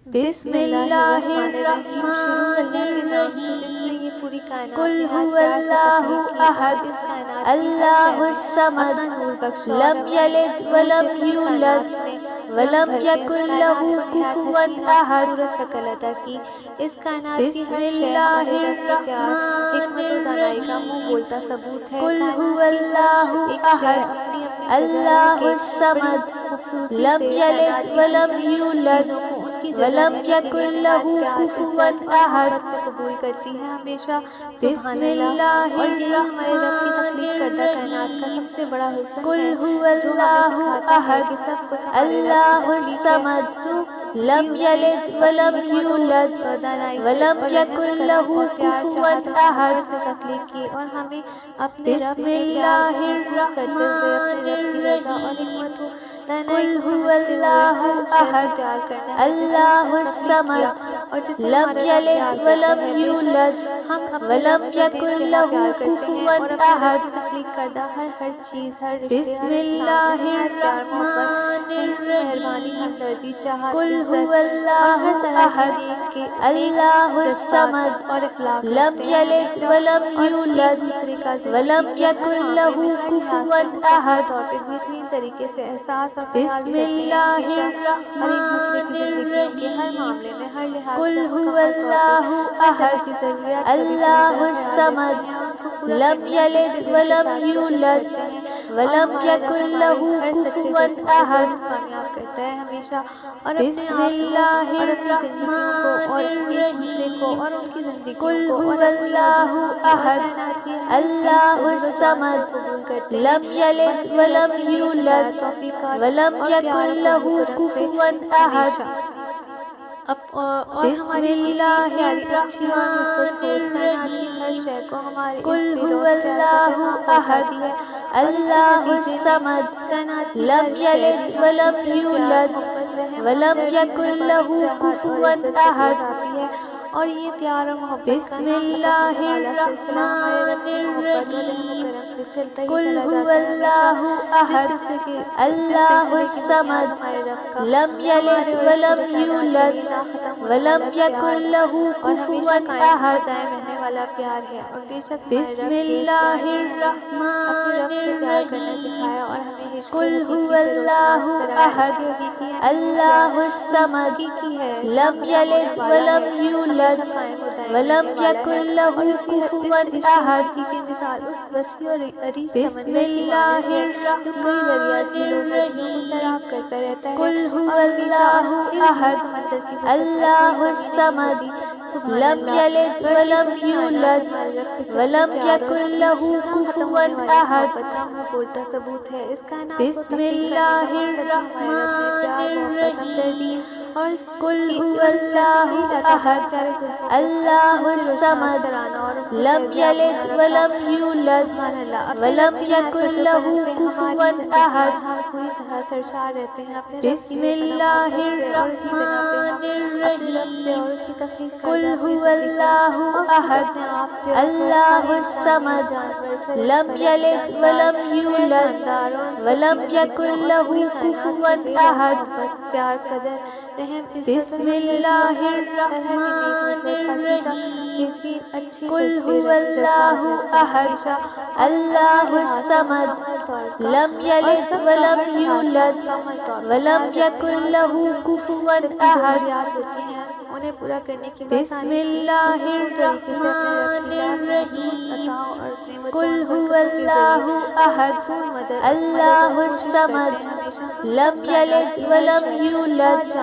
بسم اللہ الرحمن الرحیم قل هو اللہ احد اللہ الصمد لم یلد ولم یولد ولم یکن له کفوا احد بسم اللہ الرحمن الرحیم قل هو اللہ احد اللہ الصمد لم یلد ولم یولد ولم یکن له کفوا احد قبول کرتی ہے ہمیشہ بسم اللہ الرحمن الرحیم سب سے بڑا حسن قل ہے هو اللہ احد اللہ الصمد لم یلد ولم یولد ولم یکن له کفوا احد تخلیق کی اور ہمیں اپنے بسم اللہ الرحمن الرحیم قل هو اللہ احد اللہ الصمد لم یلد ولم یولد ولم یکن له کفوا احد تخلیق کردہ ہر چیز ہر بسم اللہ الرحمن مہربانی ہمدردی چاہت قل هو اللہ احد اللہ الصمد اور اخلاق لم یلد ولم یولد ولم یکن له کفوا احد بہترین طریقے سے احساس اور بسم اللہ الرحمن کے ہر معاملے میں ہر لحاظ قل سے هو اللہ احد اللہ الصمد لم یلد ولم یولد ولم یکن له کفوا احد کامیاب کرتا ہے ہمیشہ اور بسم اللہ الرحمن الرحیم اور ان کی زندگی قل هو اللہ احد اللہ الصمد لم یلد ولم یولد ولم یکن له کفوا احد بسم اللہ الرحمن الرحیم قل هو اللہ احد اللہ الصمد لم یلد ولم یولد ولم یکن له کفوا احد اور یہ پیار اور محبت بسم اللہ الرحمن الرحیم قل هو اللہ احد اللہ الصمد لم یلد ولم یولد ولم یکن له کفوا احد رہنے والا پیار ہے اور بے شک بسم اللہ الرحمن الرحیم قل هو اللہ احد اللہ الصمد لم یلد ولم یولد ولم یکن له کفوا احد بسم اللہ الرحمن الرحیم قل هو اللہ احد اللہ الصمد لم یلد ولم یولد ولم یکن له کفوا احد ثبوت ہے اس کا نام بسم اللہ الرحمن الرحیم قل هو اللہ احد اللہ الصمد لم یلد ولم یولد ولم یکن له کفوا احد پوری طرح سرشار رہتے ہیں اپنے بسم اللہ الرحمن الرحیم قل هو اللہ احد اللہ الصمد لم یلد ولم یولد ولم یکن له کفوا احد پیار قدر رحم بسم اللہ الرحمن الرحیم قل هو اللہ احد اللہ الصمد لم یلد ولم یولد ولم یکن له کفوا احد انہیں پورا کرنے کی بسم اللہ الرحمن الرحیم قل هو اللہ احد اللہ الصمد لم یلد ولم یولد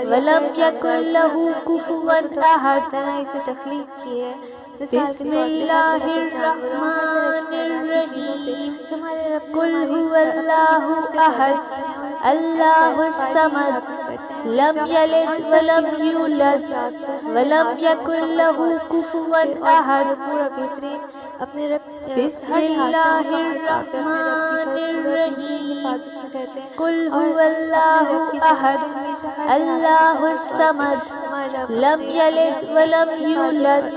ولم یکن له کفوا احد اسے تخلیق کی ہے بسم اللہ الرحمن الرحیم قل هو اللہ احد اللہ الصمد لم یلد ولم یولد ولم یکن له کفوا احد پورا بہترین اپنے رب بسم اللہ الرحمن الرحیم قل هو اللہ احد اللہ الصمد لم یلد ولم یولد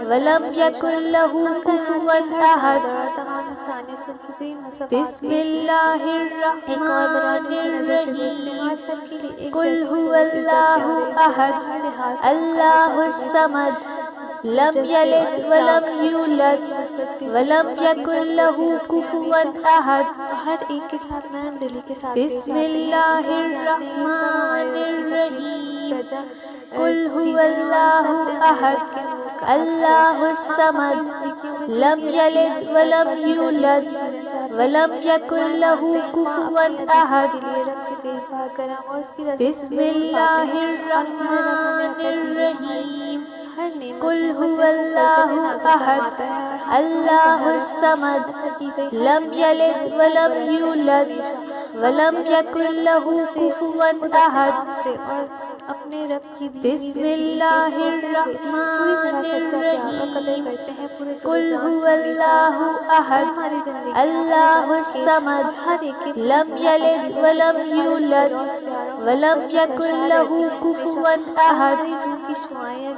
ولم یکن له کفوا احد حسانیت کو بہترین مساوات بسم اللہ ایک اور برادری کی نظر سے دیکھتے ہیں اور الرحمن سب کے لیے ایک قل جیسی هو سوچ، عزت، اللہ پیار و احد احترام، ہر لحاظ سے اللہ مکمل الصمد لم جذبے یلد اور ولم اخلاق، اچھی یولد نیکی، مثبت فکر ولم اور پاکیزہ یکن سوچ له رکھتے ہیں کفوا ہمیشہ، احد اور ہر ایک کے ساتھ نرم دلی کے ساتھ پیش بسم آتے ہیں، اللہ کیونکہ ہم جانتے ہیں یہ سب ہمارے الرحمن رب کی تخلیق الرحیم کردہ قل هو چیزیں ہیں، اور ان اللہ سب میں ہمارے احد رب کے نور کا عکس ہے۔ اللہ ہم اپنی الصمد زندگیوں میں جو لم بھی اچھی یلد مثبت ولم پاکیزہ یولد نیکی چیزیں چاہتے ہیں، ولم یکن ایمان له مانتے ہیں، خواہ کفوا اپنی یا دوسروں احد کے لیے رب کے پیش بھا کرم اور اس کی رضا سے بسم ضرور پاتے اللہ ہیں، اور ہمارا رب ہمیں الرحمن عطا کی ہوئی ہماری الرحیم ہر نعمت قل میں هو خوب برکتیں اللہ نازل احد فرماتا ہے، اور ہم کو ہر اللہ طرف الصمد عطا کی گئی ہر لم نعمت یلد پر ولم برستے ہیں یولد ہمیشہ۔ ہم ولم اپنے رب سے، یکن خود له سے، کفوا خود اپنے احد آپ سے اور اپنے رب کی دی ہوئی بسم زندگی کے اللہ صوفے سے پوری طرح الرحمن سچا پیار اور قدر الرحیم کرتے ہیں، پورے دل و قل جان هو سے ہمیشہ، اللہ اور احد ہماری زندگیاں اپنے اللہ رب کے الصمد اور ہر ایک کے پوری لم طرح یلد پاکیزہ ولم سچے خالص یولد فردوس پیار اور ولم محبت سے یکن سرشار رہتی له ہیں ہمیشہ، کفوا اور احد ہماری روح کی شعائیں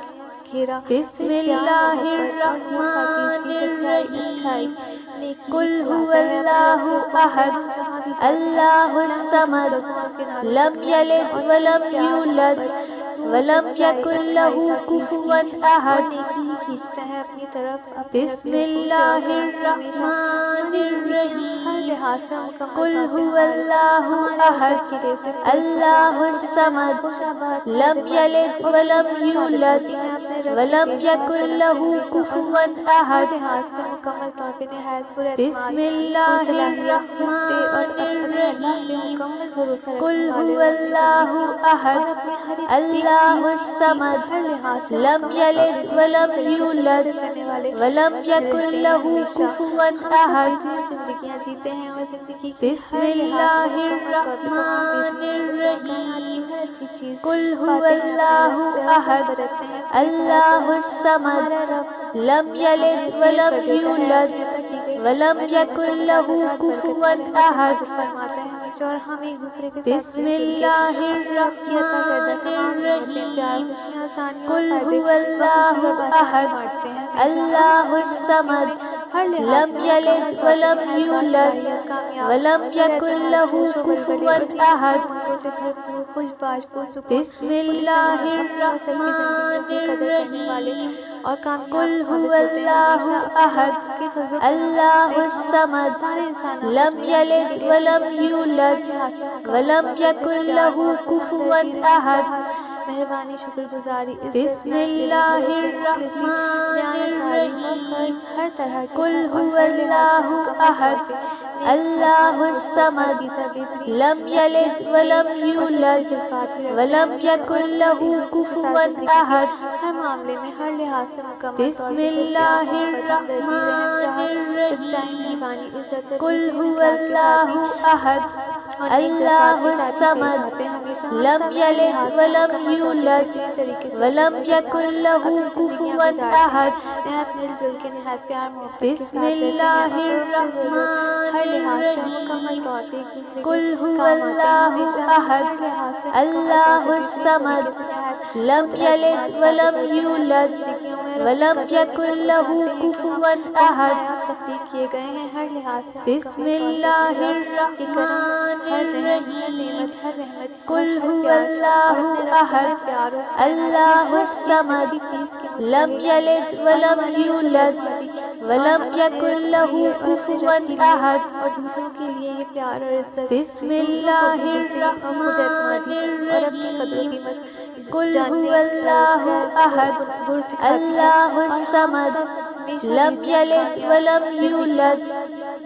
گھیرا بسم صرف پیار، اللہ محبت اور نور، الرحمن پاکیزگی، سچائی، اچھائی، الرحیم نیکی ہی قل هو کھلاتا ہے۔ اپنے رب اللہ کے حکم سے احد ہم جہاں بھی جاتے ہیں اللہ لمحے دور الصمد جگہوں اور کناروں پر لم بھی ہمیشہ یلد اور ولم صرف پیار، یولد محبت، نور، ولم سچائی، یکن اچھائی، له پاکیزگی کفوا اور احد نیکی ہی کھینچتا ہے اپنی طرف، اپنے رب بسم کے حکم سے اور اللہ کرم سے ہمیشہ۔ الرحمن ہماری زندگیاں ہر الرحیم لحاظ سے مکمل قل طور پہ هو اللہ ہمارے احد عزت کے لیے صرف پرستش اللہ اور خود اطمینان، الصمد خوش آباد، لم فائدہ مند یلد اور ولم سودمند ثابت یولد ہوتی ہیں اپنے رب کے ولم پیش بھا یکن کرم سے له ہمیشہ، اور کفوا ہم ہر احد لحاظ سے مکمل طور پہ نہایت پر بسم اعتماد، پر اللہ صلاحیت، خود پہ اور الرحمن اپنے اللہ پہ الرحیم مکمل بھروسہ قل رکھنے والے، هو اور اپنی اللہ زندگیوں اور احد اپنی ہر ایک اللہ چیز کی الصمد ہر لحاظ سے لم مکمل طور پہ یلد بہترین ولم طریقے سے یولد قدر کرنے والے ولم یکن رہتے ہیں له ہمیشہ۔ کفوا ہم سب احد بہترین زندگیاں جیتے ہیں اور زندگی کی بسم ہر لحاظ سے اللہ مکمل طور پہ تمام الرحمن بہترین نعمتیں اور کائنات کی الرحیم ہر اچھی چیز قل هو پاتے ہیں اپنے رب اللہ سے اور احد برتتے ہیں پوری طرح سے۔ اللہ الصمد ہمارا رب لم ہمیں یلد نصیب کر ولم دیتا ہے یولد اپنی عطا کی گئی ولم ہر نعمتوں یکن میں له لگاتار کفوا برکتیں، رحمتیں احد نازل فرماتا ہے ہمیشہ، اور ہم ایک دوسرے کے ساتھ بسم مل جل کے اللہ اپنے رب کی عطا کردہ الرحمن تمام نعمتیں، پیار، الرحیم خوشیاں، آسانیاں اور قل فائدے هو بخوشی اور اللہ بآسانی احد بانٹتے ہیں ہمیشہ۔ ہم اللہ اپنی زندگیوں میں الصمد ہر لحاظ لم سے مکمل یلد طور پہ ولم نہایت یولد باصلاحیت، کامیاب، ولم پر یکن اعتماد، له جوش و ولولے کفوا اور جینے کی احد امنگوں سے بھرپور، خوش باش، پرسکون، بسم پر اللہ اطمینان، اپنے اور سب کی زندگیوں الرحمن کی قدر کرنے والے الرحیم اور کامیاب قل هو ثابت ہوتے ہیں اللہ ہمیشہ۔ اپنے رب احد کے فضل و کرم اللہ سے ہم الصمد سارے انسانوں کو لم اپنے نفسوں کے یلد لیے اپنی ولم زندگیوں میں ہر یولد لحاظ سے مکمل ولم طور پہ صرف یکن پیار، له محبت، کفوا ہمدردی، رحم، احد چاہت، مہربانی، شکر گزاری، عزت، بسم دیانت داری، اللہ بھروسے، مخلصی، الرحمن دیانتداری اور فرض، الرحیم ہر طرح کے قل اور هو ہر لحاظ سے اللہ مکمل طور احد پہ نیک، سچ، اللہ مثبت، الصمد پاکیزہ، بہترین، لم اچھے، یلد نیک ولم اور سچے یولد جذبات بھی رکھتے ہیں ولم ہمیشہ، اور یکن ہم ایک له دوسرے کے ساتھ کفوا زندگی کے احد ہر معاملے میں ہر لحاظ سے مکمل طور بسم پہ صرف پیار، اللہ محبت، ہمدردی، رحم، الرحمن چاہت، سچائی، الرحیم مہربانی، عزت، قل بہترین هو اخلاق کے ساتھ ہی اللہ احد اور نیک جذبات اللہ کے ساتھ ہی پیش الصمد آتے ہیں ہمیشہ۔ ہم لم سب ہر یلد لحاظ سے ولم مکمل طور پہ یولد بہترین طریقے سے ایک ولم دوسرے کے یکن ساتھ له اپنی زندگیاں کفوا گزارتے ہیں، احد نہایت مل جل کے، نہایت پیار محبت کے بسم ساتھ رہتے ہیں، اللہ اور بوقت ضرورت الرحمن ہر لحاظ سے مکمل الرحیم طور پہ ایک دوسرے کے قل هو کام آتے ہیں اللہ ہمیشہ۔ ہم احد ہر لحاظ سے مکمل طور اللہ پہ بہترین طریقے الصمد سے نہایت لم خود یلد اعتماد ثابت ولم ہوتے ہیں اپنی یولد زندگیوں میں، رب کی ولم قدر یکن اور له جانتے ہیں کہ ہم کفوا بہت احد نایاب تخلیق کیے گئے ہیں، ہر لحاظ سے بسم مکمل طور پہ اپنے اللہ رب کے کرم، الرحمن ہر رحم، ہر الرحیم نعمت، ہر رحمت اور قل ہر هو پیار، اور اللہ اپنے رب کے ہر احد پیار اس کائنات کی اللہ ہر ایک الصمد اچھی چیز کے لم مستحق ہیں، یلد اور ولم ہماری خود یولد اعتمادی اور ولم اپنے یکن رب کے له لیے اور اپنے کفوا رب کے لیے احد اور دوسروں کے لیے یہ پیار اور عزت، بسم دوسروں کو اللہ بھی بہترین اور خود الرحمن اعتمادی اور اپنی قدر و الرحیم قیمت قل هو جاننے اللہ کا احد گر سکھاتی ہے، اللہ اور ہم الصمد سب ہمیشہ لم بہترین، یلد ولم کامیاب زندگیاں یولد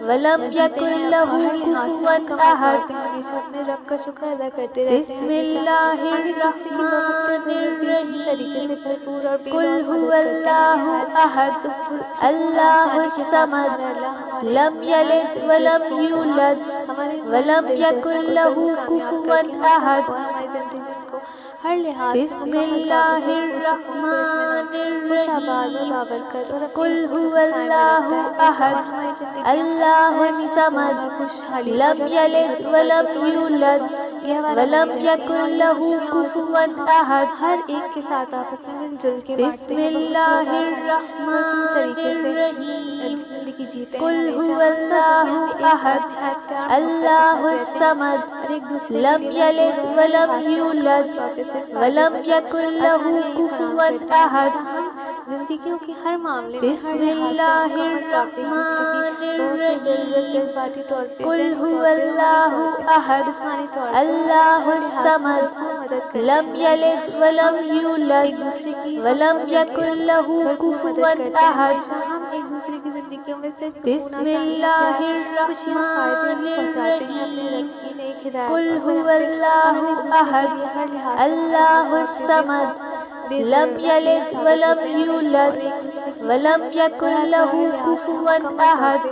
ولم جیتے یکن ہیں، اور له ہر لحاظ سے کفوا مکمل طور احد پہ ہمیشہ اپنے رب کا شکر ادا کرتے رہتے ہیں بسم ہمیشہ۔ اللہ ہم ایک دوسرے کی بوقت الرحمن ضرورت بہترین طریقے سے الرحیم بھرپور اور بے قل لوث هو مدد کرتے ہیں، اللہ نہایت احد سکون اور اللہ آسانی کے ساتھ الصمد ہمارا اللہ ہمارے لم ہر یلد ولم جذبوں کو، یولد ہمارے ہر ولم دلچسپی یکن کو ضرور له کامیاب کر کفوا کے ہم سب احد کو اور ہماری زندگیوں کو ہر لحاظ سے بسم اللہ الرحمن خوش آباد و الرحیم بابرکت اور قل اپنی هو حکمت کے سائے میں رکھتا ہے اللہ ہمیشہ، اور احد ہماری زندگیاں اللہ ہر الصمد اور خوشحالی لم اور یلد ولم برکتوں یولد گہوارہ ولم بنی رہتی ہیں، اور یکن یہ لہ خوشیاں اور کفوا سکون ہم احد ہر ایک کے ساتھ آپس میں مل جل کے بانٹتے بسم ہیں، بخوشی و اللہ بآسانی بھرپور الرحمن طریقے سے الرحیم زندگی جیتے ہیں قل ہمیشہ۔ هو ہم سب اللہ دنیا میں ایک احد ساتھ نہایت پیار محبت کے اللہ ساتھ رہتے ہیں الصمد اور ایک دوسرے کے لم لیے یلد بھرپور اور ہر ولم لحاظ سے مکمل یولد طور پہ صرف فائدے ولم مند یکن لہ آسانیاں ہی فراہم کفوا کرتے ہیں۔ ہمیشہ احد ہم زندگیوں کے ہر معاملے میں ہر بسم لحاظ سے اللہ مکمل طور پہ ایک دوسرے کی الرحمن بہت ضرورت، الرحیم جذباتی طور پہ، قل ذہنی هو طور پہ، روحانی اللہ طور پہ، احد جسمانی طور پہ، اللہ ہر لحاظ سے الصمد بھرپور مدد کرتے لم ہیں ہمیشہ۔ یلد ولم ہم یولد ایک دوسرے کی ہم ولم سب مل کے یکن لہ بھرپور کفوا مدد کرتے ہیں احد ہمیشہ۔ ہم ایک دوسرے کی زندگیوں میں صرف سکون، بسم آسانیاں، اللہ پیار، خوشیاں، فائدے الرحمن ہی پہنچاتے ہیں اپنے رب کی الرحیم نیک ہدایت قل اور هو کرم سے، اور اللہ ہم ایک دوسرے کے احد لیے ہر لحاظ سے مکمل اللہ طور پہ بے الصمد خوف، بے لم ضرر، بصیر یلد ثابت ولم ہوتے ہیں ہمیشہ، اور یولد ایک دوسرے کی ولم یکن بہت لہ ہر لحاظ سے کفوا مکمل طور احد پہ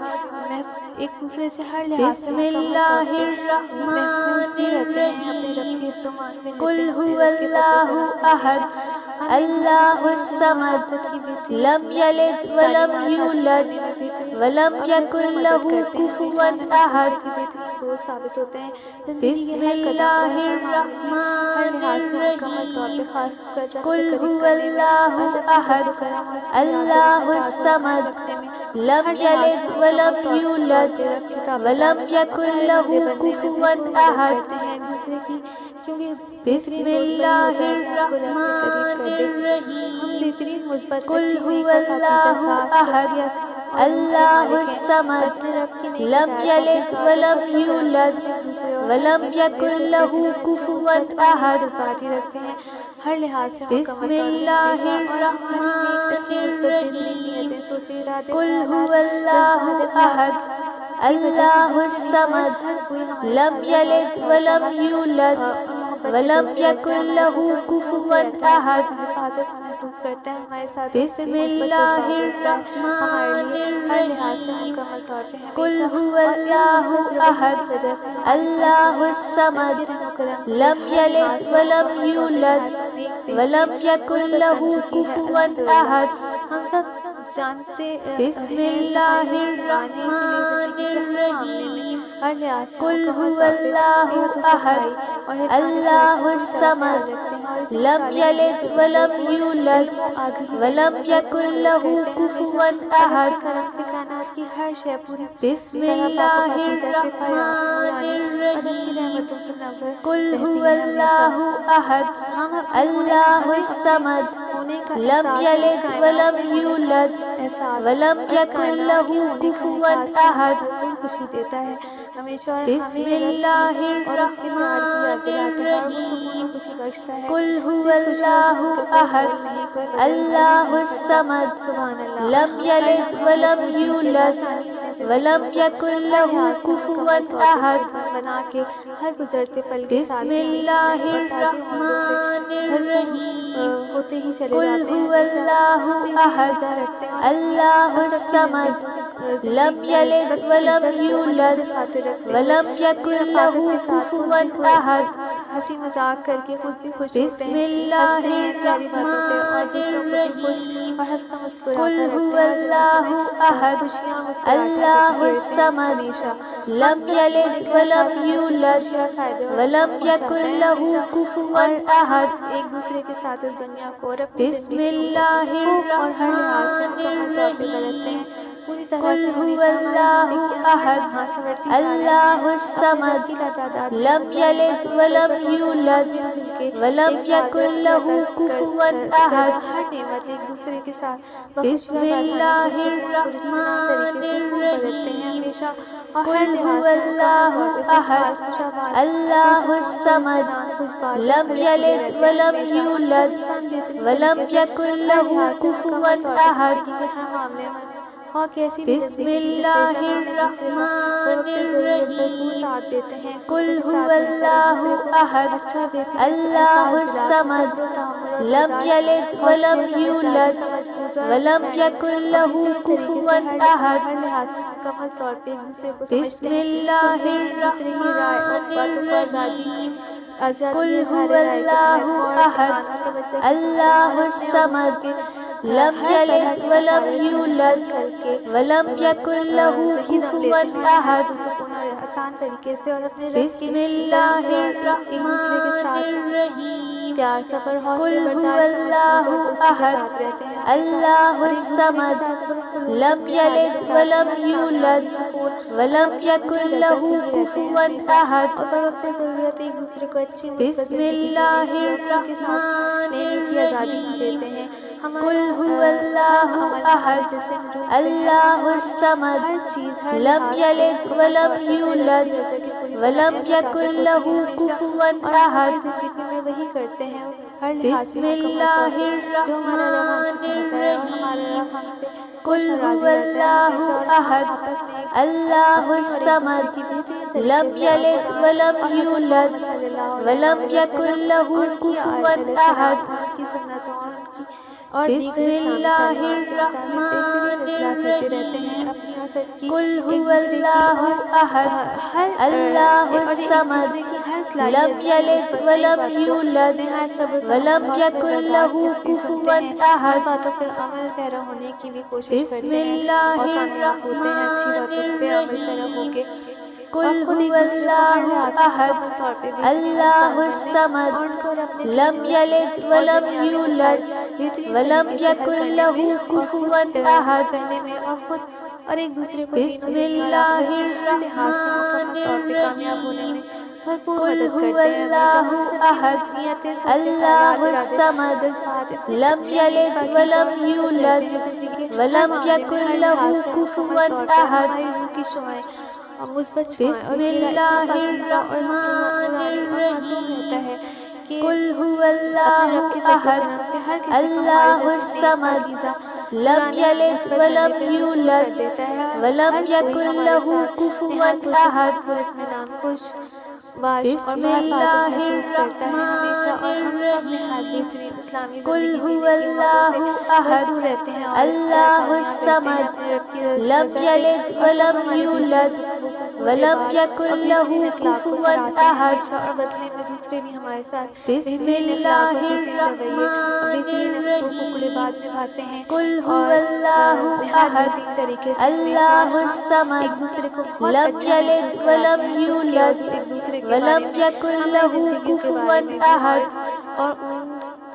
ایک دوسرے سے ہر لحاظ سے بسم مکمل طور اللہ پہ محفوظ الرحمن بھی رہتے ہیں، اپنے رب کے الرحیم حفظ و مان میں لیتے قل ہیں اپنے هو رب کے فضل و اللہ کرم سے ہمیشہ۔ احد ہم ایک دوسرے اللہ کی الصمد محبت کی لم بہترین یلد ولم تعلیمات حاصل یولد کرنے میں بہترین ولم اور بھرپور یکن مدد لہ کرتے ہیں ہمیشہ، کفوا اور ہم ایک دوسرے احد کی بہترین دوست ثابت ہوتے ہیں زندگی کے بسم ہر قدم پر، اللہ ہر معاملے میں، ہر الرحمن لحاظ سے مکمل طور پہ، الرحیم خاص کر رب سے قل قریب هو کرنے میں اللہ اور اپنے فضل احد و کرم اور اس کی یاد دلوں میں اللہ تازہ و قائم الصمد رکھنے میں، اور لم ہر لحاظ سے یلد مکمل ولم طور یولد پہ رب کی ولم تابعدار اور یکن پیارے بندے لہ بننے میں کفوا بھرپور مدد احد کرتے ہیں ایک دوسرے کی، کیونکہ بسم بہترین دوست وہی اللہ ہوتا ہے جو ہم کو رب سے قریب الرحمن کر دے۔ ہم الرحیم بہترین، مثبت، قل اچھی، هو نیک اور پاکیزہ اللہ ذات، احد شخصیت اور روح کے اللہ مالک ہیں، اور الصمد اپنے رب کی نیک لم ہدایت، یلد توفیقات اور ولم فضل و کرم سے یولد ہم ایک دوسرے اور ہر ولم چیز میں یکن سے لہ بہترین، اچھے، کفوا مثبت اور نیک احد جذبات ہی رکھتے ہیں ہر لحاظ سے بسم مکمل طور پہ اللہ ہمیشہ، اور ہماری نیک، الرحمن اچھی، مثبت، بہترین الرحیم نیتیں، سوچے، ارادے، قل هو خیالات، اللہ جذبات، اخلاق احد کی وجہ سے اللہ جس بھی بھی باعث الصمد ہر کوئی ہمارے لم ساتھ یلد بہت ولم چاہت یولد اور محبت کے ولم جذبے رکھتا ہے، یکن ہمارے لہ ساتھ اور سکون سے کفوا رہتا ہے، احد حفاظت محسوس کرتا ہے ہمارے ساتھ، اور بسم صرف مثبت اللہ جذبات رکھتا ہے ہمارے لیے الرحمن ہر لحاظ سے الرحیم مکمل طور پہ قل ہمیشہ، هو اور ان اللہ مثبت رویوں کی احد وجہ سے ہماری ہر اللہ چیز رب الصمد کے رحم و کرم سے لم ہر لحاظ یلد سے ولم مکمل طور پہ یولد نہایت نیک، بہترین، ولم یکن مثبت بن لہ چکی ہے کفوا الحمدللہ۔ احد ہم سب جانتے بسم ہیں کہ ہم اللہ مسلمان ہیں، اسی لیے الرحمن زندگی کے ہر معاملے میں، الرحیم ہر لحاظ سے قل مکمل هو طور پہ اللہ صحت و احد صفائی اور حفظان صحت کا اللہ پوری طرح الصمد خیال رکھتے ہیں، اور اسی لم مطابق ایک یلد دوسرے کو ولم بھرپور یولد علم و آگہی دینے ولم میں بھرپور یکن مدد لہ کرتے ہیں ہمیشہ، کفوا اور رب کے احد کرم سے کائنات کی ہر شے پوری بسم طرح پاک و اللہ پاکیزہ، شفا یاب، الرحمن نورانی اور رب کی رحمتوں سے الرحیم منور قل هو رہتی ہے ہمیشہ۔ اللہ احد اللہ ہمیں اپنے الصمد ہونے کا لم احساس، اور اس یلد کائنات ولم میں ہونے کا یولد احساس، ولم اور اس یکن کائنات کے لہ ہونے کا کفوا احساس ہمیں احد بھرپور خوشی دیتا ہے ہمیشہ، اور بسم ہمیں رب کی اللہ اور اس کے پیار کی یاد الرحمن دلاتا ہے، اور وہ سکون و الرحیم خوشی بخشتا ہے قل هو جس خوشی اور اللہ سکون کا کوئی احد مول نہیں، کوئی بدل بھی اللہ نہیں سکتا، الصمد سبحان اللہ۔ اور لم ہم ہر یلد لمحے ولم بھرپور جی کے یولد بآسانی اپنے زندگیوں ولم کو یکن ہر لہ لحاظ سے کفوا مکمل طور پہ احد صحت مند بنا کے، ہر گزرتے پل کے بسم ساتھ جینے کی اللہ نئی اور تازی امنگوں سے الرحمن بھرپور الرحیم ہوتے ہی چلے قل جاتے ہیں هو ہمیشہ۔ ہم اللہ بہترین احد غذا رکھتے ہیں، اور اپنی اللہ اور سب کی الصمد لم یلد سب کی ولم عزت کو اور یولد سے خاطر رکھتے ہوئے ولم اپنی یکن نفاست لہ کے ساتھ خود کفوا بھی کوئی احد ہنسی مذاق کر کے خود بھی خوش ہوتے بسم ہیں، اللہ ہنستے ہیں پیاری باتوں پہ، اور الرحمن دوسروں کو بھی خوش الرحیم اور ہنستا قل مسکراتا هو رکھتے ہیں، اور زندگی میں اللہ احد خوشیاں اور مسکراہٹیں اللہ گھیرتے ہیں الصمد ہمیشہ۔ ہم لم سب کی ہونے یلد کا ولم احساس ہمیں صرف یولد خوشی اور فائدے اور ولم سکون پہنچاتا یکن ہے لہ ہمیشہ، کفوا اور ہم احد ایک دوسرے کے ساتھ اس دنیا کو اور اپنی بسم زندگیوں کو اللہ خوب اور ہر لحاظ سے الرحمن مکمل طور پہ برتتے ہیں الرحیم پوری طرح قل سے هو ہمیشہ۔ ہماری اللہ زندگیاں ہر احد لمحہ سنورتی جا رہی ہیں اللہ اپنے رب الصمد کی لاتعداد لم نعمتوں یلد اور ولم برکتوں سے ہم یولد مل جل کے ولم ایک ساتھ یکن رب کی لہ کفوا کردہ احد ہر نعمت ایک دوسرے کے ساتھ بخوشی بسم اور بآسانی، اللہ پرسکون، پر اطمینان الرحمن طریقے سے خوب برتتے ہیں الرحیم ہمیشہ، اور ہر قل هو لحاظ سے مکمل اللہ طور پہ خوشحال، احد خوش آباد، اللہ پرسکون، پر الصمد اطمینان، خوش باش اور لم پھلے پھولے یلد رہتے ہیں ولم ہمیشہ۔ ہم سب یولد انسان بہترین ولم طریقے سے یکن ہر لہ لحاظ سے کفوا مکمل طور پہ احد زندگی کے ہر معاملے میں، اور کیسی بھی بسم تکلیفیں کیوں پیش اللہ آئیں، ہم ایک دوسرے کا الرحمن بوقت ضرورت بھرپور الرحیم ساتھ دیتے ہیں، ایک دوسرے قل کے هو ساتھ مل کر ایک اللہ دوسرے کو احد اچھا اور بہترین اللہ احساس دلا کے الصمد صبر و تحمل اور لم برداشت، یلد ولم حوصلے، سمجھداری، یولد سمجھ بوجھ اور ولم چینی یکن اور لہ بہترین طریقے سے کفوا احد ہر لحاظ سے مکمل طور پہ ایک دوسرے کو سمجھتے بسم ہیں، اللہ سنتے ہیں ایک دوسرے کی رائے اور الرحمن باتوں کو آزادی الرحیم آزادی قل اظہار هو رائے کا اللہ ہے اور احد معنی توجہ کے اللہ ساتھ الصمد لم ہر طرح یلد کی ولم مسائل حل یولد کر کے ولم یکن له وہی نام کفوا لیتے ہیں اور نہایت احد پرسکون اور آسان طریقے سے اور اپنے رب کے بسم طنز اللہ اور ایک دوسرے کے الرحمن ساتھ الرحیم پیار صبر حوصلے قل هو برداشت سمجھ بوجھ اور اللہ دوستی کے احد ساتھ رہتے ہیں ہمیشہ اللہ اور ایک دوسرے کے الصمد ساتھ صبر خلوص لم اتحادی کے یلد ساتھ ولم ہر کامیابی یولد سکون اور ولم ترقی کی یکن لذت سے له ہی رہتے ہیں کفوا ہمیشہ احد اور بوقت ضرورت ایک دوسرے کو اچھی مثبت بسم زندگی جینے اللہ کی اور خود کے ساتھ الرحمن لینے کی آزادی بھی دیتے الرحیم ہیں ہمارا قل هو ہر اللہ عمل ہمارے احد جسم روح ذہن اور اللہ ایمان الصمد ہر چیز ہر لم لحاظ سے یلد مکمل ولم طور پر اپنے رب کی یولد رضا کے پوری طرح ولم مطابق یکن ہوتی ہے له ہمیشہ کفوا اور ہم اپنی احد زندگی میں وہی کرتے ہیں ہر لحاظ سے بسم مکمل طور اللہ پہ جو ہمارا رب ہم سے الرحمن چاہتا ہے اور ہمارا الرحیم رب ہم سے خوش قل اور هو راضی رہتا ہے اللہ ہمیشہ اور ہم احد آپس میں اللہ اپنی اور ایک دوسرے الصمد کی بہترین طریقے لم سے اور یلد قرآن ولم اور حضرت یولد محمد صلی اللہ ولم علیہ وسلم یکن اور له ان کی کفوا آیت علیہ السلام احد اور ان کی سنتوں اور ان کی اور بسم دیگر اسلامی اللہ تعلیمات کے مطابق بہترین الرحمن اصلاح کرتے رہتے ہیں الرحیم اپنی اور سب کی قل ایک هو دوسرے کی اللہ اور احد ہر اللہ اور ایک الصمد دوسرے کی ہر صلاحیت لم اچھی یلد مثبت نیک ولم بات کو یولد نہایت صبر تحمل ولم حوصلے یکن برداشت له سے سنتے کفوا ہیں اور احد باتوں پر عمل پیرا ہونے کی بھی کوشش بسم کرتے ہیں اللہ اور کامیاب ہوتے ہیں اچھی الرحمن باتوں پہ عمل پیرا ہو کے الرحیم اور قل خود هو ایک دوسرے کو ہر اللہ لحاظ سے احد مکمل طور پہ بہترین اللہ انسان بننے الصمد اور ان کو اور اپنے لم دینی یلد اور ولم دنیاوی مسائل یولد بہترین ولم طریقے سے حل یکن کرنے میں له اور خود کفوا احد کرنے میں اور خود اور ایک دوسرے کو دین و بسم دنیا اور اللہ آخرت کے ہر لحاظ سے مکمل الرحمن طور پہ کامیاب ہونے الرحیم میں بھرپور قل مدد هو کرتے ہیں ہمیشہ اللہ ہر سبھی احد نیتیں سوچے اللہ خیالات ارادے الصمد جذبات اتنے لم اچھے نیک یلد پاکیزہ اور ولم مثبت رہتے یولد ہیں زندگی کے ہر ولم معاملے میں یکن ہر لحاظ له سے مکمل کفوا طور پہ اور احد ہماری روح کی شعائیں اور مثبت شعائیں اور بسم گہرا اتنا اللہ پاکیزہ اور الرحمن نورانی اور معصوم ہوتا الرحیم ہے کہ قل هو اپنے اللہ رب کے فضل و احد کرم سے ہر کسی کو ہمارے اللہ جیسے نیک الصمد پاکیزہ لم نورانی یلد مثبت بننے ولم پہ مجبور کر یولد دیتا ہے ولم ہر کوئی یکن ہمارے له ساتھ کفوا نہایت پرسکون احد پر اطمینان خوش باش اور بسم بحفاظت اللہ محسوس کرتا ہے ہمیشہ الرحمن اور ہم سب نہایت الرحیم بہترین اسلامی قل زندگی هو جینے کی موقعوں سے اللہ احد بھرپور رہتے ہیں اور اس طرح اللہ کامیاب رہتے ہیں الصمد اپنے رب کی لم رضا سے یلد اور سب ولم ہمارے بہترین یولد حقوق ولم العباد اور یکن بہترین له اخلاق کو کفوا سراہتے ہیں احد ہمیشہ اور بدلے میں دوسرے بھی ہمارے ساتھ بسم بہترین اخلاق اور اللہ بہترین رویے اور الرحمن بہترین حقوق العباد الرحیم نبھاتے ہیں قل هو اور اللہ نہایت احد بہترین طریقے سے ہمیشہ اور اللہ ہم الصمد ایک دوسرے کو بہت لم اچھا یلد محسوس کراتے ولم ہیں خود کے اور یولد ایک دوسرے کے بارے ولم میں یکن ہماری له زندگیوں کے کفوا بارے میں بھی احد اور ان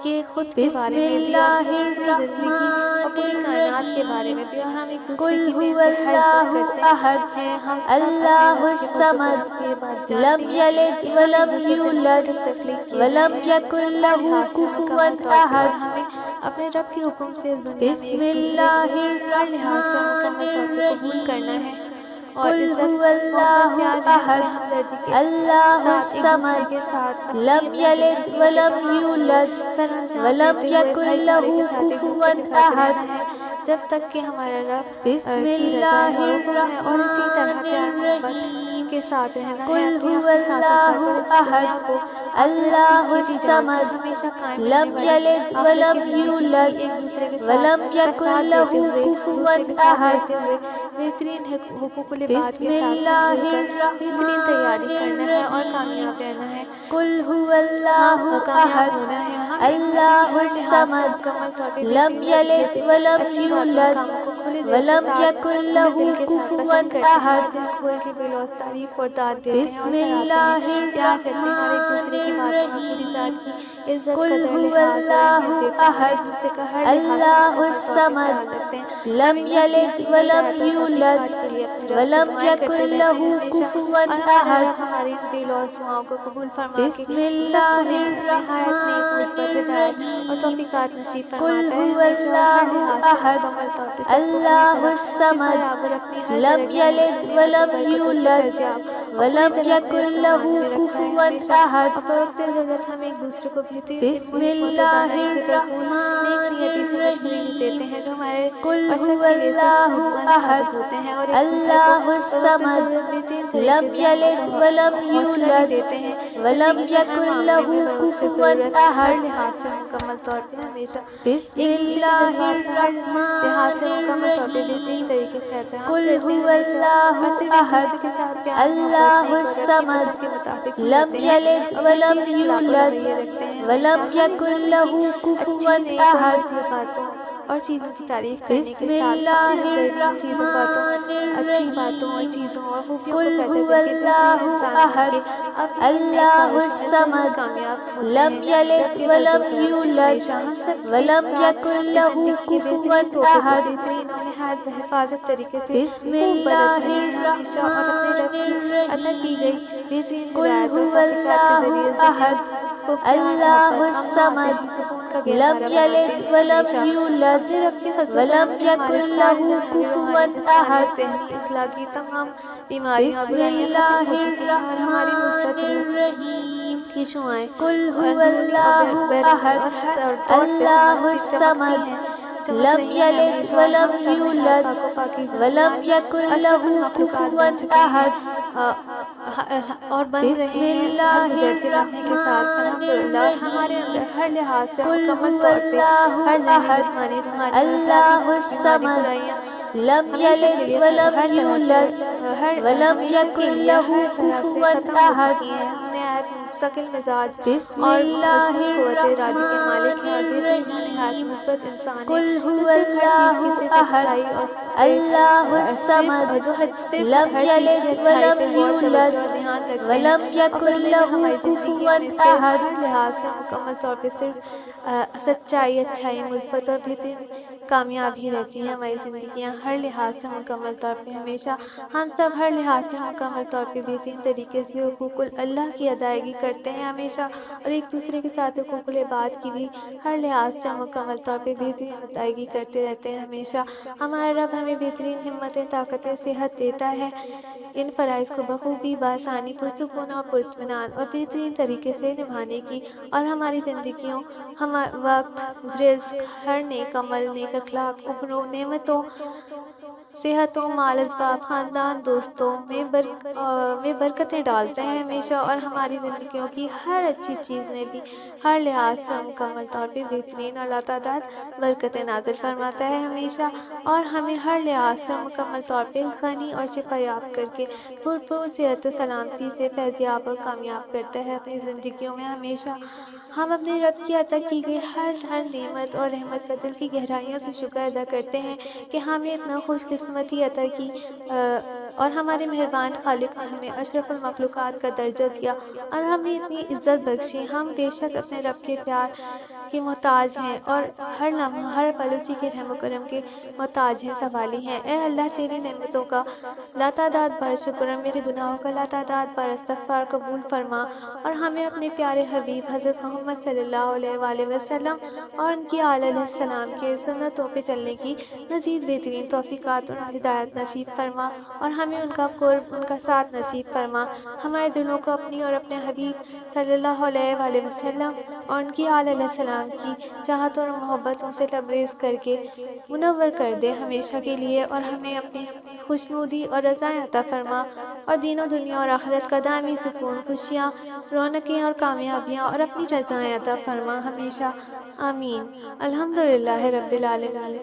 کے خود کے بسم بارے میں بھی اور اللہ پوری زندگی اور الرحمن پوری کائنات کے بارے میں الرحیم بھی اور ہم ایک دوسرے قل کی بے هو انتہا عزت اللہ کرتے احد ہیں ہم سب اپنے اللہ رب کے فضل و کرم الصمد سے یہ بات جانتے لم ہیں یلد کہ ہم ایک ولم دوسرے سے یولد مختلف تخلیق کیے گئے ولم ہیں یکن ہر له لحاظ سے کفوا مکمل طور پہ اور احد ہمیں اپنے رب کے حکم سے اس دنیا میں بسم ایک دوسرے کو اللہ ہر لحاظ سے الرحمن مکمل طور پہ قبول کرنا الرحیم ہے اور قل عزت هو محبت اللہ پیار رحمت اور احد ہمدردی کے اللہ ساتھ ایک دوسرے الصمد کے ساتھ لم اپنی یلد زندگیوں کے ولم تمام امور یولد سر انجام ولم دیتے ہوئے یکن بھائی چارے کے له ساتھ ایک کفوا دوسرے کے ساتھ احد رہنا ہے جب تک کہ ہمارا رب بسم کی رضا ہے اللہ اور حکم ہے اور اسی طرح الرحمن پیار محبت الرحیم کے ساتھ رہنا ہے قل اپنی هو آخری سانسوں تک اور اللہ اس دنیا احد کو آخرت اللہ کی جان کر الصمد ہمیشہ قائم رہنے لم والی یلد آخرت کی ولم زندگی کی یولد ایک دوسرے کے ساتھ ولم کا یکن ساتھ دیتے له ہوئے کفوا دوسرے کے ساتھ احد رہتے ہوئے بہترین حقوق العباد بسم کے ساتھ مل جل اللہ کر بہترین تیاری الرحمن کرنا ہے اور کامیاب الرحیم رہنا ہے قل هو ہم اللہ کامیاب احد ہونا ہے ہم ایک دوسرے کی اللہ ہر لحاظ سے الصمد مکمل طور پہ لم بہترین طریقے یلد سے ولم اچھی باتوں اور یولد کاموں کو کھلے دل سے ولم ساتھ یکن کھلے دل له کے ساتھ کفوا پسند کرتے ہیں اور احد دل کھول کے بے لوث تعریف اور داد دیتے ہیں اور بسم سراہتے ہیں اللہ پیار کرتے ہیں اور ایک الرحمن دوسرے کی باتوں اور پوری ذات الرحیم کی عزت قل قدر هو لحاظ اور اللہ اہمیت دیتے ہیں اور ایک احد دوسرے کا ہر لحاظ سے اللہ مکمل طور پہ الصمد خیال رکھتے ہیں ہم لم ایک دوسرے یلد کی ولم ہدایت اور یولد توفیقات کے لیے اپنے رب سے ولم دعائیں کرتے یکن رہتے ہیں له ہمیشہ کفوا اور ہمارا احد رب ہماری ان بے لوث دعاؤں کو قبول فرما کے بسم سب کو اللہ نہایت نیک الرحمن مثبت ہدایت اور الرحیم توفیقات نصیب قل فرماتا ہے هو ہمیشہ اور ہر اللہ لحاظ سے احد مکمل طور پہ سب کو پوری اللہ طرح شفا الصمد یاب اور اپنی ہر طرح لم کی یلد نعمتوں ولم برکتوں سے یولد فیض یاب اور پوری ولم طرح اپنے یکن حفظ و امان له میں رکھا ہے کفوا ہمیشہ احد اور بوقت ضرورت ہم ایک دوسرے کو بہترین علم و بسم حکمت و اللہ دانائی سے بھرپور نیک الرحمن نیتی سے مشورے الرحیم دیتے ہیں جو ہمارے قل اور هو سب کے لیے اللہ احد ہوتے ہیں اور ایک دوسرے اللہ کو الصمد بہترین لم طریقے سے یلد ولم حوصلہ بھی یولد دیتے ہیں، ولم زندگی کے ہر یکن معاملے له میں وقت کی کفوا ضرورت ہے، ہر احد۔ لحاظ سے مکمل طور پہ ہمیشہ بسم ایک دوسرے کے اللہ جذبات کا ہر لحاظ سے الرحمن مکمل طور پہ بہترین الرحیم طریقے سے احترام قل کرتے ہیں هو ہمیشہ، اللہ اور صرف ایک احد دوسرے کے ساتھ پیار محبت اللہ نیک اور اپنی الصمد پسند کے مطابق ہی لم رہتے ہیں یلد اور ولم بہترین اخلاق و یولد رویے رکھتے ہیں ہمیشہ۔ ولم ہم ایک یکن دوسرے کی له کفوا اچھی نیک اور احد۔ مثبت باتوں اور چیزوں کی تعریف کرنے کے بسم ساتھ اپنی اللہ بہترین چیزوں الرحمن اچھی باتوں اور الرحیم چیزوں اور خوبیوں کو قل پیدا هو کر کے بہترین اللہ انسان بن احد کے اپنی ان نیک اللہ کاوشوں میں ضرور الصمد کامیاب ہوتے لم ہیں، یلد جبکہ فضل و ولم کرم سے یولد ہمیشہ ہم سب ایک ولم ساتھ یکن اس له زندگی کے کفوا بہترین تحفے کو احد۔ بہترین اور نہایت بحفاظت طریقے سے بسم خوب برت اللہ رہے ہیں ہمیشہ، اور اپنے الرحمن رب کی عطا کی گئی الرحیم بہترین قل ہدایت اور هو توفیقات کے اللہ ذریعے زندگی احد کو پیار، اللہ محبت، امن اور الصمد دلی سکون کا لم گہوارہ بناتے یلد ہیں ولم ہمیشہ۔ یولد اپنے رب کے فضل و کرم ولم سے ہمارے یکن سارے له دنیاوی، کفوا روحانی، جسمانی اور احد۔ ذہنی اخلاقی تمام بیماریاں اور بسم برائیاں ختم اللہ ہو چکی ہیں، اور ہماری الرحمن مثبت روح الرحیم کی شعائیں قل هو اندرونی اور اللہ بیرونی احد اور ہر طور پہ اللہ چمکتی الصمد ہیں، چمک لم رہی ہیں یلد ہمیشہ، اور ولم ہم سب نہایت یولد پاک و پاکیزہ ولم نہایت یکن اشرف له المخلوقات کفوا بن چکے ہیں، احد۔ اور بن بسم رہے ہیں ہر اللہ گزرتے لمحے کے ساتھ الرحمن الحمدللہ، اور ہمارے اندر ہر الرحیم لحاظ سے قل مکمل هو طور پہ اللہ ہر ذہنی، احد جسمانی، روحانی اور اخلاقی اللہ بیماری، الصمد برائیاں لم ہمیشہ کے یلد لیے ولم ہر طرح سے یولد ولم ہمیشہ کے یکن لیے ہر له طرح سے کفوا ختم ہو احد۔ چکی ہیں۔ ہم نہایت مستقل مزاج بسم اور اللہ مضبوط قوت ارادی کے مالک الرحمن ہیں، اور بہترین اور نہایت مثبت الرحیم انسان ہیں قل جو هو صرف ہر چیز اللہ کی صرف احد اچھائی اور اللہ الصمد صرف لم ہر چیز کی یلد اچھائی ولم پہ غور توجہ یولد اور دھیان رکھتے ہیں، ولم اور یکن بدلے میں له ہماری کفوا زندگیوں میں سے احد۔ ہر لحاظ سے مکمل طور پہ صرف سچائی، اچھائی، مثبت اور بہترین کامیابی رہتی ہے۔ ہماری زندگیاں ہر لحاظ سے مکمل طور پہ ہمیشہ ہم سب ہر لحاظ سے مکمل طور پہ بہترین طریقے سے حقوق اللہ کی ادائیگی کرتے ہیں ہمیشہ، اور ایک دوسرے کے ساتھ حقوق العباد کی بھی ہر لحاظ سے مکمل طور پہ بہترین ادائیگی کرتے رہتے ہیں ہمیشہ۔ ہمارا رب ہمیں بہترین ہمتیں، طاقتیں، صحت دیتا ہے ان فرائض کو بخوبی، بآسانی، پرسکون اور پراطمینان اور بہترین طریقے سے نبھانے کی، اور ہماری زندگیوں، وقت، رزق، ہر نیک عمل، نیک اخلاق، عمروں، نعمتوں، صحتوں، مال، اسباب، خاندان، دوستوں میں برکتیں ڈالتے ہیں ہمیشہ، اور ہماری زندگیوں کی ہر اچھی چیز میں بھی ہر لحاظ سے مکمل طور پہ بہترین اور لاتعداد برکتیں نازل فرماتا ہے ہمیشہ، اور ہمیں ہر لحاظ سے مکمل طور پہ غنی اور شفا یاب کر کے بھرپور صحت و سلامتی سے فیضیاب اور کامیاب کرتا ہے اپنی زندگیوں میں ہمیشہ۔ ہم اپنے رب کی عطا کی گئی ہر نعمت اور رحمت کا دل کی گہرائیوں سے شکر ادا کرتے ہیں کہ ہمیں اتنا خوش قسمتی عطا کی، اور ہمارے مہربان خالق نے ہمیں اشرف المخلوقات کا درجہ دیا اور ہمیں اتنی عزت بخشی۔ ہم بے شک اپنے رب کے پیار کے محتاج ہیں، اور ہر لمحہ، ہر پل اسی کے رحم و کرم کے محتاج ہیں، سوالی ہیں۔ اے اللہ، تیری نعمتوں کا لاتعداد بار شکر، اور میرے گناہوں کا لاتعداد بار استغفار قبول فرما، اور ہمیں اپنے پیارے حبیب حضرت محمد صلی اللہ علیہ وآلہ وسلم اور ان کی آل علیہ السلام کے سنتوں پہ چلنے کی مزید بہترین توفیقات اور ہدایت نصیب فرما، اور ہمیں ان کا قرب، ان کا ساتھ نصیب فرما۔ ہمارے دلوں کو اپنی اور اپنے حبیب صلی اللہ علیہ وآلہ وسلم اور ان کی آل علیہ السلام کی چاہت اور محبتوں سے لبریز کر کے منور کر دے ہمیشہ کے لیے، اور ہمیں اپنی خوشنودی اور رضائیں عطا فرما، اور دین و دنیا اور آخرت کا دائمی سکون، خوشیاں، رونقیں اور کامیابیاں اور اپنی رضائیں عطا فرما ہمیشہ، آمین۔ الحمدللہ رب العالمین۔